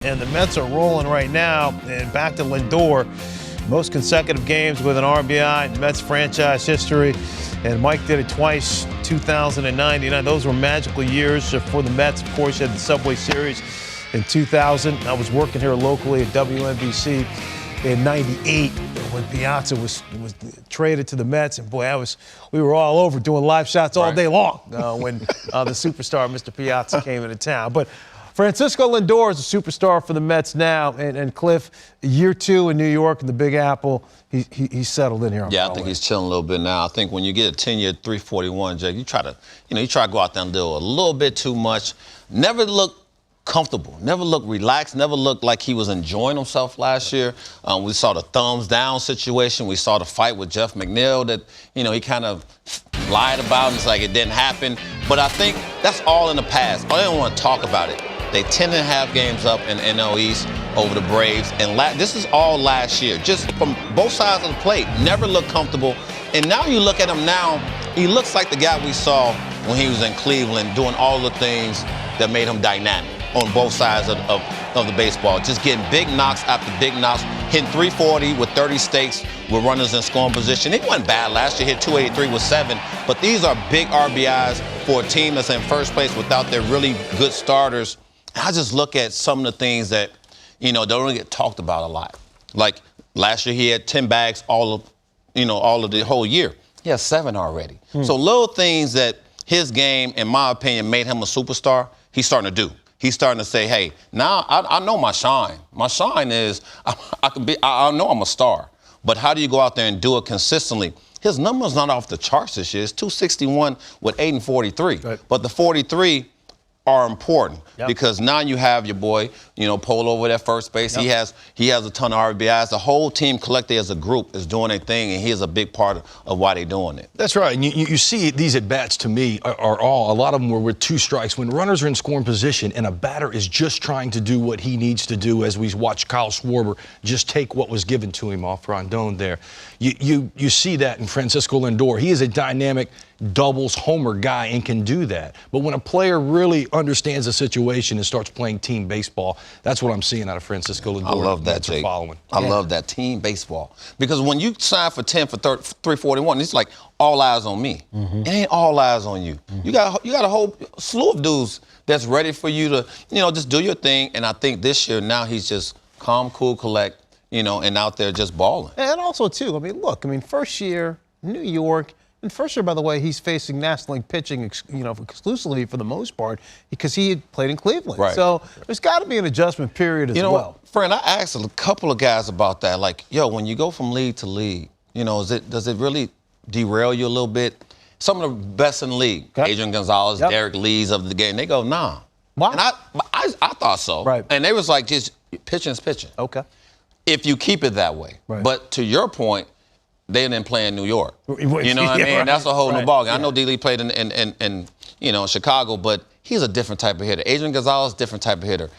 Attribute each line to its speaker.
Speaker 1: And the Mets are rolling right now. And back to Lindor, most consecutive games with an RBI in Mets franchise history. And Mike did it twice, 2099. Those were magical years for the Mets. Of course, you had the Subway Series in 2000. I was working here locally at WNBC in 98 when Piazza was traded to the Mets. And boy, we were all over doing live shots all day long when the superstar, Mr. Piazza, came into town. But Francisco Lindor is a superstar for the Mets now, and Cliff, year 2 in New York in the Big Apple, he's settled in here.
Speaker 2: Yeah, I think he's chilling a little bit now. I think when you get a 10-year 341, Jake, you try to go out there and do a little bit too much. Never look comfortable, never look relaxed, never looked like he was enjoying himself last year. We saw the thumbs down situation. We saw the fight with Jeff McNeil that, he kind of lied about, and it's like it didn't happen. But I think that's all in the past. I don't want to talk about it. They 10.5 games up in NL East over the Braves. And this is all last year. Just from both sides of the plate, never looked comfortable. And now you look at him now, he looks like the guy we saw when he was in Cleveland doing all the things that made him dynamic on both sides of the baseball. Just getting big knocks after big knocks, hitting 340 with 30 stakes with runners in scoring position. He wasn't bad last year, hit 283 with 7. But these are big RBIs for a team that's in first place without their really good starters. I just look at some of the things that, don't really get talked about a lot. Like last year, he had 10 bags all of the whole year. He has 7 already. So little things that his game, in my opinion, made him a superstar, he's starting to do. He's starting to say, hey, now I know my shine. My shine is I know I'm a star. But how do you go out there and do it consistently? His number's not off the charts this year. It's 261 with 8 and 43. Right. But the 43 are important because now you have your boy, Polo over at first base. Yep. He has a ton of RBIs. The whole team collectively as a group is doing their thing, and he is a big part of why they're doing it.
Speaker 3: That's right. And you see these at-bats, to me, are a lot of them were with 2 strikes. When runners are in scoring position and a batter is just trying to do what he needs to do, as we watch Kyle Schwarber just take what was given to him off Rondon there. You see that in Francisco Lindor. He is a dynamic doubles homer guy and can do that. But when a player really understands the situation and starts playing team baseball, that's what I'm seeing out of Francisco Lindor.
Speaker 2: I love that, Jake. I love that team baseball. Because when you sign for 10 for 341, it's like all eyes on me. It ain't all eyes on you. You got a whole slew of dudes that's ready for you to, just do your thing. And I think this year now he's just calm, cool, collect, and out there just balling.
Speaker 1: And also, too, first year, New York. And first year, by the way, he's facing National League pitching, exclusively for the most part because he had played in Cleveland.
Speaker 2: Right.
Speaker 1: So there's got to be an adjustment period as well.
Speaker 2: Friend, I asked a couple of guys about that. Like, when you go from league to league, does it really derail you a little bit? Some of the best in the league, Adrian Gonzalez, Derek Lees of the game, they go, nah.
Speaker 1: Wow.
Speaker 2: And I thought so.
Speaker 1: Right.
Speaker 2: And they was like, just pitching's pitching.
Speaker 1: Okay.
Speaker 2: If you keep it that way.
Speaker 1: Right.
Speaker 2: But to your point, they didn't play in New York. You know what I mean?
Speaker 1: Right.
Speaker 2: That's a whole new ballgame. I know D-Lee played in Chicago, but he's a different type of hitter. Adrian Gonzalez, different type of hitter.